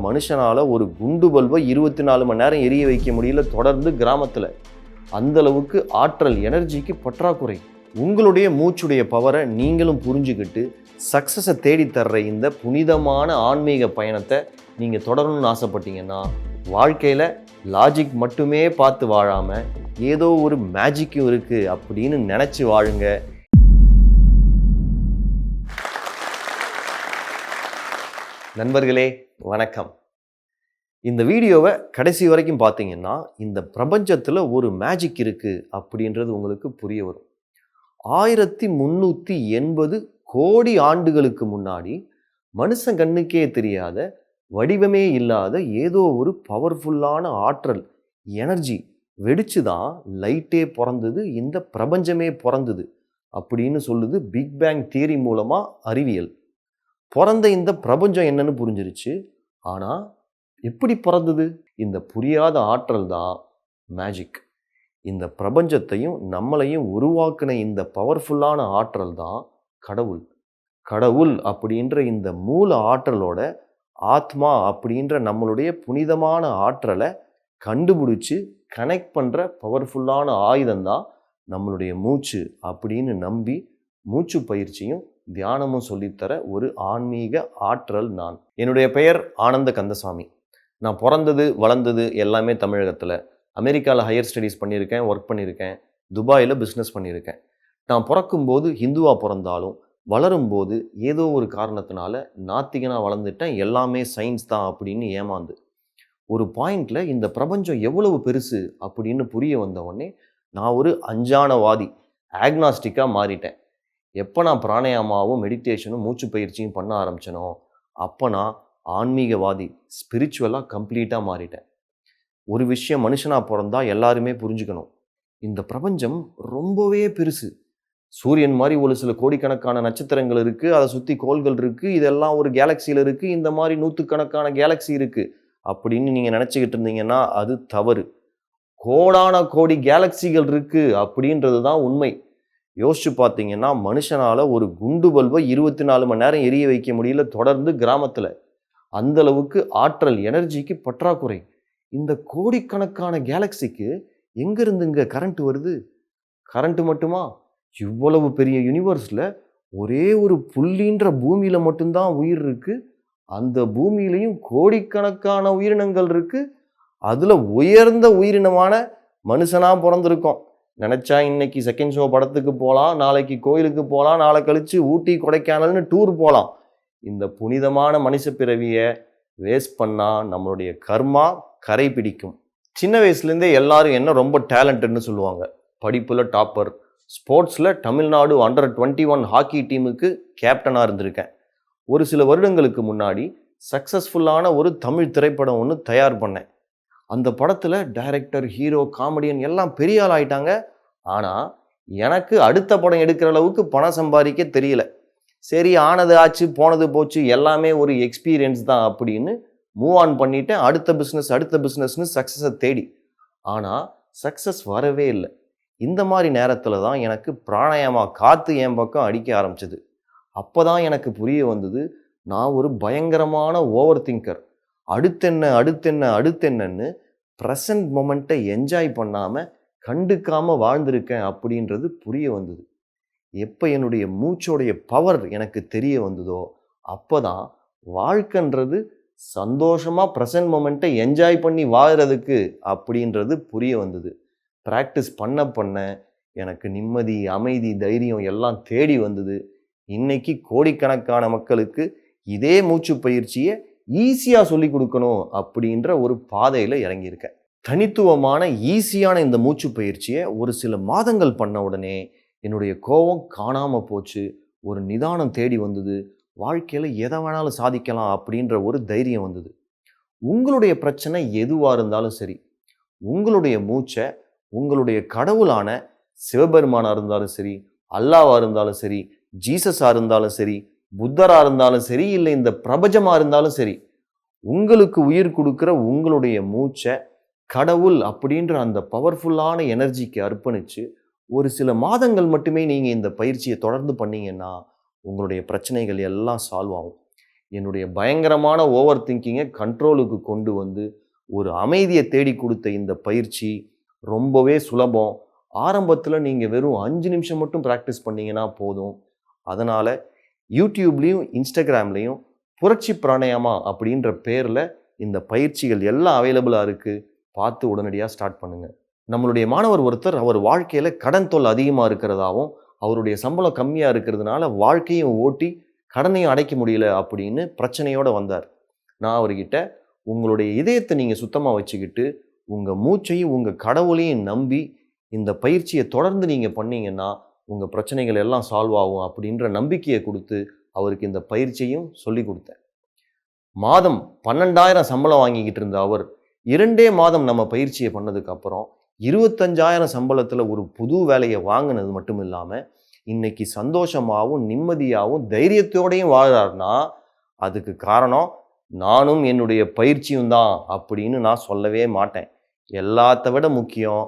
மனுஷனால் ஒரு குண்டு பல்பை 24 மணி நேரம் எரிய வைக்க முடியல தொடர்ந்து கிராமத்தில். அந்தளவுக்கு ஆற்றல் எனர்ஜிக்கு பற்றாக்குறை. உங்களுடைய மூச்சுடைய பவரை நீங்களும் புரிஞ்சுக்கிட்டு சக்ஸஸை தேடித்தர்ற இந்த புனிதமான ஆன்மீக பயணத்தை நீங்கள் தொடரணும்னு ஆசைப்பட்டீங்கன்னா, வாழ்க்கையில் லாஜிக் மட்டுமே பார்த்து வாழாமல் ஏதோ ஒரு மேஜிக்கும் இருக்குது அப்படின்னு நினச்சி வாழுங்க. நண்பர்களே வணக்கம். இந்த வீடியோவை கடைசி வரைக்கும் பார்த்தீங்கன்னா இந்த பிரபஞ்சத்தில் ஒரு மேஜிக் இருக்குது அப்படின்றது உங்களுக்கு புரிய வரும். 1380 கோடி ஆண்டுகளுக்கு முன்னாடி மனுஷன் கண்ணுக்கே தெரியாத, வடிவமே இல்லாத ஏதோ ஒரு பவர்ஃபுல்லான ஆற்றல் எனர்ஜி வெடிச்சு தான் லைட்டே பிறந்தது, இந்த பிரபஞ்சமே பிறந்தது அப்படின்னு சொல்லுது பிக் பேங் தியரி மூலமாக அறிவியல். பிறந்த இந்த பிரபஞ்சம் என்னன்னு புரிஞ்சிருச்சு. ஆனால் எப்படி பிறந்தது? இந்த புரியாத ஆற்றல் தான் மேஜிக். இந்த பிரபஞ்சத்தையும் நம்மளையும் உருவாக்கின இந்த பவர்ஃபுல்லான ஆற்றல் தான் கடவுள். கடவுள் அப்படின்ற இந்த மூல ஆற்றலோட ஆத்மா அப்படின்ற நம்மளுடைய புனிதமான ஆற்றலை கண்டுபிடிச்சி கனெக்ட் பண்ணுற பவர்ஃபுல்லான ஆயுதம் தான் நம்மளுடைய மூச்சு அப்படின்னு நம்பி மூச்சு பயிற்சியும் தியானமும் சொல்லித்தர ஒரு ஆன்மீக ஆற்றல் நான். என்னுடைய பெயர் ஆனந்த கந்தசாமி. நான் பிறந்தது வளர்ந்தது எல்லாமே தமிழகத்தில். அமெரிக்காவில் ஹையர் ஸ்டடீஸ் பண்ணியிருக்கேன், ஒர்க் பண்ணியிருக்கேன், துபாயில் பிஸ்னஸ் பண்ணியிருக்கேன். நான் பிறக்கும்போது ஹிந்துவாக பிறந்தாலும் வளரும்போது ஏதோ ஒரு காரணத்தினால நாத்திகனாக வளர்ந்துட்டேன். எல்லாமே சயின்ஸ் தான் அப்படின்னு ஏமாந்து ஒரு பாயிண்டில் இந்த பிரபஞ்சம் எவ்வளவு பெருசு அப்படின்னு புரிய வந்த உடனே நான் ஒரு அஞ்ஞானவாதி, ஆக்னாஸ்டிக்காக மாறிட்டேன். எப்போ நான் பிராணாயாமாவும் மெடிடேஷனும் மூச்சு பயிற்சியும் பண்ண ஆரம்பிச்சனோ அப்போ நான் ஆன்மீகவாதி, ஸ்பிரிச்சுவலாக கம்ப்ளீட்டாக மாறிட்டேன். ஒரு விஷயம் மனுஷனாக பிறந்தா எல்லாருமே புரிஞ்சுக்கணும். இந்த பிரபஞ்சம் ரொம்பவே பெருசு. சூரியன் மாதிரி ஒரு சில கோடிக்கணக்கான நட்சத்திரங்கள் இருக்குது, அதை சுற்றி கோள்கள் இருக்குது, இதெல்லாம் ஒரு கேலக்சியில் இருக்குது, இந்த மாதிரி நூற்றுக்கணக்கான கேலக்சி இருக்குது அப்படின்னு நீங்கள் நினச்சிக்கிட்டு இருந்தீங்கன்னா அது தவறு. கோடான கோடி கேலக்சிகள் இருக்குது அப்படின்றது தான் உண்மை. யோசிச்சு பார்த்தீங்கன்னா மனுஷனால் ஒரு குண்டு பல்பை 24 மணி நேரம் எரிய வைக்க முடியல தொடர்ந்து கிராமத்தில். அந்தளவுக்கு ஆற்றல் எனர்ஜிக்கு பற்றாக்குறை. இந்த கோடிக்கணக்கான கேலக்சிக்கு எங்கேருந்துங்க கரண்ட் வருது? கரண்ட்டு மட்டுமா? இவ்வளவு பெரிய யூனிவர்ஸில் ஒரே ஒரு புள்ளின்ற பூமியில் மட்டும்தான் உயிர் இருக்குது. அந்த பூமியிலையும் கோடிக்கணக்கான உயிரினங்கள் இருக்குது. அதில் உயர்ந்த உயிரினமான மனுஷனாக பிறந்திருக்கோம். நினச்சா இன்னைக்கு செகண்ட் ஷோ படத்துக்கு போகலாம், நாளைக்கு கோயிலுக்கு போகலாம், நாளை கழித்து ஊட்டி கொடைக்கானல்னு டூர் போகலாம். இந்த புனிதமான மனுஷ பிறவியை வேஸ்ட் பண்ணால் நம்மளுடைய கர்மா கரை பிடிக்கும். சின்ன வயசுலேருந்தே எல்லாரும் என்ன ரொம்ப டேலண்ட்னு சொல்லுவாங்க. படிப்பில் டாப்பர், ஸ்போர்ட்ஸில் தமிழ்நாடு Under-21 ஹாக்கி டீமுக்கு கேப்டனாக இருந்திருக்கேன். ஒரு சில வருடங்களுக்கு முன்னாடி சக்ஸஸ்ஃபுல்லான ஒரு தமிழ் திரைப்படம் ஒன்று தயார் பண்ணேன். அந்த படத்தில் டைரக்டர், ஹீரோ, காமெடியன் எல்லாம் பெரிய ஆள் ஆயிட்டாங்க. ஆனால் எனக்கு அடுத்த படம் எடுக்கிற அளவுக்கு பணம் சம்பாதிக்க தெரியல. சரி, ஆனது ஆச்சு, போனது போச்சு, எல்லாமே ஒரு எக்ஸ்பீரியன்ஸ் தான் அப்படின்னு மூவ் ஆன் பண்ணிட்டேன். அடுத்த பிஸ்னஸ்னு சக்ஸஸை தேடி. ஆனால் சக்ஸஸ் வரவே இல்லை. இந்த மாதிரி நேரத்தில் தான் எனக்கு பிராணாயாமா காற்று என் பக்கம் அடிக்க ஆரம்பிச்சது. அப்போ தான் எனக்கு புரிய வந்தது, நான் ஒரு பயங்கரமான ஓவர் திங்கர். அடுத்தென்னன்னு ப்ரெசன்ட் மொமெண்ட்டை என்ஜாய் பண்ணாமல் கண்டுக்காமல் வாழ்ந்திருக்கேன் அப்படின்றது புரிய வந்தது. எப்போ என்னுடைய மூச்சோடைய பவர் எனக்கு தெரிய வந்ததோ அப்போ தான் வாழ்க்கைன்றது சந்தோஷமாக ப்ரெசன்ட் மொமெண்ட்டை என்ஜாய் பண்ணி வாழ்கிறதுக்கு அப்படின்றது புரிய வந்தது. ப்ராக்டிஸ் பண்ண எனக்கு நிம்மதி, அமைதி, தைரியம் எல்லாம் தேடி வந்தது. இன்னைக்கு கோடிக்கணக்கான மக்களுக்கு இதே மூச்சு பயிற்சியை ஈஸியாக சொல்லி கொடுக்கணும் அப்படின்ற ஒரு பாதையில் இறங்கியிருக்கேன். தனித்துவமான ஈஸியான இந்த மூச்சு பயிற்சியை ஒரு சில மாதங்கள் பண்ண உடனே என்னுடைய கோபம் காணாமல் போச்சு. ஒரு நிதானம் தேடி வந்தது. வாழ்க்கையில் எதை வேணாலும் சாதிக்கலாம் அப்படின்ற ஒரு தைரியம் வந்தது. உங்களுடைய பிரச்சனை எதுவாக இருந்தாலும் சரி, உங்களுடைய மூச்சை உங்களுடைய கடவுளான சிவபெருமானாக இருந்தாலும் சரி, அல்லாவாக இருந்தாலும் சரி, ஜீசஸாக இருந்தாலும் சரி, புத்தராக இருந்தாலும் சரி, இல்லை இந்த பிரபஞ்சமாக இருந்தாலும் சரி, உங்களுக்கு உயிர் கொடுக்குற உங்களுடைய மூச்சை கடவுள் அப்படின்ற அந்த பவர்ஃபுல்லான எனர்ஜிக்கு அர்ப்பணித்து ஒரு சில மாதங்கள் மட்டுமே நீங்கள் இந்த பயிற்சியை தொடர்ந்து பண்ணீங்கன்னா உங்களுடைய பிரச்சனைகள் எல்லாம் சால்வ் ஆகும். என்னுடைய பயங்கரமான ஓவர் திங்கிங்கை கண்ட்ரோலுக்கு கொண்டு வந்து ஒரு அமைதியை தேடி கொடுத்த இந்த பயிற்சி ரொம்பவே சுலபம். ஆரம்பத்தில் நீங்கள் வெறும் 5 நிமிஷம் மட்டும் ப்ராக்டிஸ் பண்ணிங்கன்னா போதும். அதனால் யூடியூப்லேயும் இன்ஸ்டாகிராம்லேயும் புரட்சி பிராணாயாமா அப்படின்ற பேரில் இந்த பயிற்சிகள் எல்லாம் அவைலபிளாக இருக்குது. பார்த்து உடனடியாக ஸ்டார்ட் பண்ணுங்கள். நம்மளுடைய மாணவர் ஒருத்தர் அவர் வாழ்க்கையில் கடன் தொல்லை அதிகமாக இருக்கிறதாவும் அவருடைய சம்பளம் கம்மியாக இருக்கிறதுனால வாழ்க்கையும் ஓட்டி கடனையும் அடைக்க முடியல அப்படின்னு பிரச்சனையோடு வந்தார். நான் அவர்கிட்ட உங்களுடைய இதயத்தை நீங்கள் சுத்தமாக வச்சுக்கிட்டு உங்கள் மூச்சையும் உங்கள் கடவுளையும் நம்பி இந்த பயிற்சியை தொடர்ந்து நீங்கள் பண்ணீங்கன்னா உங்கள் பிரச்சனைகள் எல்லாம் சால்வ் ஆகும் அப்படின்ற நம்பிக்கையை கொடுத்து அவருக்கு இந்த பயிற்சியையும் சொல்லி கொடுத்தேன். மாதம் 12,000 சம்பளம் வாங்கிக்கிட்டு இருந்த அவர் 2 மாதம் நம்ம பயிற்சியை பண்ணதுக்கப்புறம் 25,000 சம்பளத்தில் ஒரு புது வேலையை வாங்கினது மட்டும் இல்லாமல் இன்னைக்கு சந்தோஷமாகவும் நிம்மதியாகவும் தைரியத்தோடையும் வாழ்கிறார்னா அதுக்கு காரணம் நானும் என்னுடைய பயிற்சியும் தான் அப்படின்னு நான் சொல்லவே மாட்டேன். எல்லாத்த விட முக்கியம்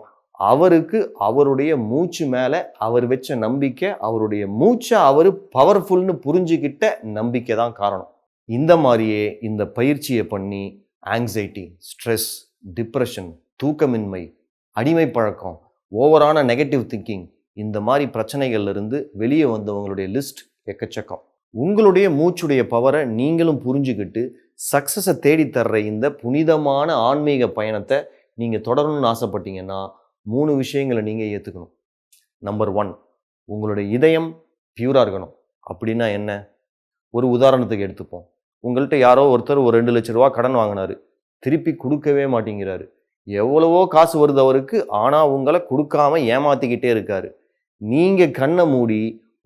அவருக்கு அவருடைய மூச்சு மேலே அவர் வச்ச நம்பிக்கை, அவருடைய மூச்சை அவர் பவர்ஃபுல்னு புரிஞ்சுக்கிட்ட நம்பிக்கை தான் காரணம். இந்த மாதிரியே இந்த பயிற்சியை பண்ணி ஆங்ஸைட்டி, ஸ்ட்ரெஸ், டிப்ரெஷன், தூக்கமின்மை, அடிமை பழக்கம், ஓவரான நெகட்டிவ் திங்கிங் இந்த மாதிரி பிரச்சனைகள்லேருந்து வெளியே வந்தவங்களுடைய லிஸ்ட் எக்கச்சக்கம். உங்களுடைய மூச்சுடைய பவரை நீங்களும் புரிஞ்சுக்கிட்டு சக்ஸஸை தேடித்தர்ற இந்த புனிதமான ஆன்மீக பயணத்தை நீங்கள் தொடரணும்னு ஆசைப்பட்டீங்கன்னா 3 விஷயங்களை நீங்கள் ஏற்றுக்கணும். நம்பர் 1, உங்களுடைய இதயம் பியூராக இருக்கணும். அப்படின்னா என்ன? ஒரு உதாரணத்துக்கு எடுத்துப்போம். உங்கள்கிட்ட யாரோ ஒருத்தர் ஒரு 2 லட்ச ரூபா கடன் வாங்கினார், திருப்பி கொடுக்கவே மாட்டேங்கிறாரு. எவ்வளவோ காசு வருது அவருக்கு, ஆனால் உங்களை கொடுக்காம ஏமாற்றிக்கிட்டே இருக்காரு. நீங்கள் கண்ணை மூடி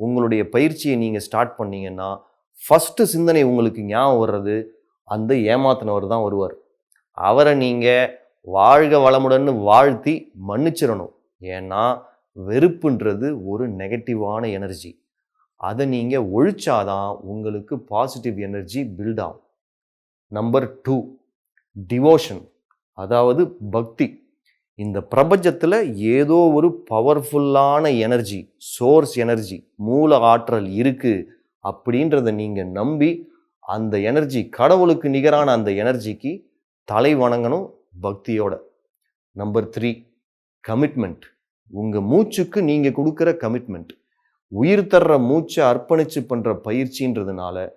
உங்களுடைய பயிற்சியை நீங்கள் ஸ்டார்ட் பண்ணீங்கன்னா ஃபஸ்ட்டு சிந்தனை உங்களுக்கு ஞாபகம் வர்றது அந்த ஏமாத்தினவர் தான் வருவார். அவரை நீங்கள் வாழ்க வளமுடன்னு வாழ்த்தி மன்னிச்சிடணும். ஏன்னா வெறுப்புன்றது ஒரு நெகட்டிவான எனர்ஜி. அதை நீங்கள் ஒழிச்சாதான் உங்களுக்கு பாசிட்டிவ் எனர்ஜி பில்ட் ஆகும். நம்பர் 2, டிவோஷன், அதாவது பக்தி. இந்த பிரபஞ்சத்தில் ஏதோ ஒரு பவர்ஃபுல்லான எனர்ஜி, சோர்ஸ் எனர்ஜி, மூல ஆற்றல் இருக்குது அப்படின்றத நீங்கள் நம்பி அந்த எனர்ஜி, கடவுளுக்கு நிகரான அந்த எனர்ஜிக்கு தலை வணங்கணும் பக்தியோட. Number 3, commitment. உங்கள் மூச்சுக்கு நீங்கள் கொடுக்குற கமிட்மெண்ட். உயிர் தர்ற மூச்சை அர்ப்பணித்து பண்ணுற பயிற்சின்றதுனால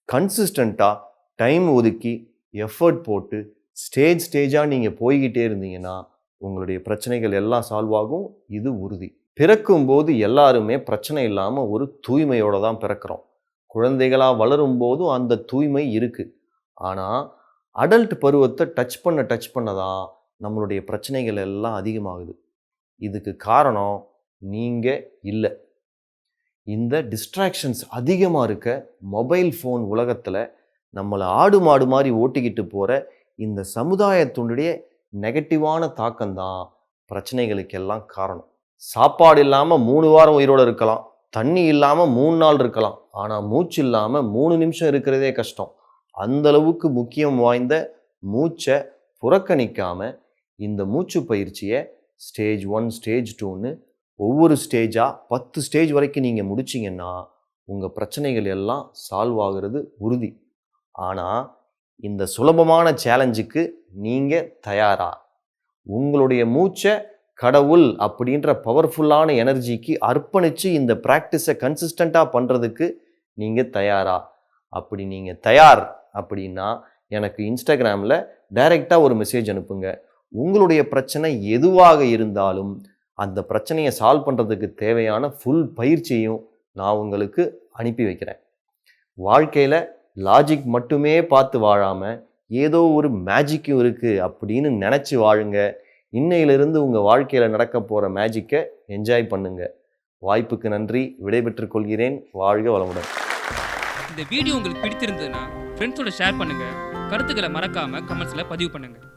கன்சிஸ்டண்ட்டாக டைம் ஒதுக்கி எஃபர்ட் போட்டு ஸ்டேஜாக நீங்கள் போய்கிட்டே இருந்தீங்கன்னா உங்களுடைய பிரச்சனைகள் எல்லாம் சால்வ் ஆகும். இது உறுதி. பிறக்கும்போது எல்லாருமே பிரச்சனை இல்லாமல் ஒரு தூய்மையோடு தான் பிறக்கிறோம். குழந்தைகளாக வளரும் போதும் அந்த தூய்மை இருக்குது. ஆனால் அடல்ட் பருவத்தை டச் பண்ண தான் நம்மளுடைய பிரச்சனைகள் எல்லாம் அதிகமாகுது. இதுக்கு காரணம் நீங்கள் இல்லை. இந்த டிஸ்ட்ராக்ஷன்ஸ் அதிகமாக இருக்க மொபைல் ஃபோன் உலகத்தில் நம்மளை ஆடு மாடு மாதிரி ஓட்டிக்கிட்டு போகிற இந்த சமுதாயத்தினுடைய நெகட்டிவான தாக்கம்தான் பிரச்சனைகளுக்கெல்லாம் காரணம். சாப்பாடு இல்லாமல் 3 வாரம் உயிரோடு இருக்கலாம், தண்ணி இல்லாமல் 3 நாள் இருக்கலாம், ஆனால் மூச்சு இல்லாமல் 3 நிமிஷம் இருக்கிறதே கஷ்டம். அந்தளவுக்கு முக்கியம் வாய்ந்த மூச்சை புறக்கணிக்காமல் இந்த மூச்சு பயிற்சியை ஸ்டேஜ் 1, ஸ்டேஜ் 2ன்னு ஒவ்வொரு ஸ்டேஜாக 10 ஸ்டேஜ் வரைக்கும் நீங்கள் முடிச்சிங்கன்னா உங்கள் பிரச்சனைகள் எல்லாம் சால்வ் ஆகிறது உறுதி. ஆனால் இந்த சுலபமான சேலஞ்சுக்கு நீங்கள் தயாரா? உங்களுடைய மூச்சை கடவுள் அப்படின்ற பவர்ஃபுல்லான எனர்ஜிக்கு அர்ப்பணித்து இந்த ப்ராக்டிஸை கன்சிஸ்டண்ட்டாக பண்ணுறதுக்கு நீங்கள் தயாரா? அப்படி நீங்கள் தயார் அப்படின்னா எனக்கு இன்ஸ்டாகிராமில் டைரெக்டாக ஒரு மெசேஜ் அனுப்புங்க. உங்களுடைய பிரச்சனை எதுவாக இருந்தாலும் அந்த பிரச்சனையை சால்வ் பண்ணுறதுக்கு தேவையான ஃபுல் பயிற்சியையும் நான் உங்களுக்கு அனுப்பி வைக்கிறேன். வாழ்க்கையில் லாஜிக் மட்டுமே பார்த்து வாழாமல் ஏதோ ஒரு மேஜிக்கும் இருக்குது அப்படின்னு நினச்சி வாழுங்க. இன்னையிலிருந்து உங்கள் வாழ்க்கையில் நடக்க போகிற மேஜிக்கை என்ஜாய் பண்ணுங்க. வாய்ப்புக்கு நன்றி. விடைபெற்றுக் கொள்கிறேன். வாழ்க வளமுடன். இந்த வீடியோ உங்களுக்கு பிடித்திருந்ததுன்னா ஃப்ரெண்ட்ஸோட ஷேர் பண்ணுங்கள். கருத்துக்களை மறக்காமல் கமெண்ட்ஸில் பதிவு பண்ணுங்கள்.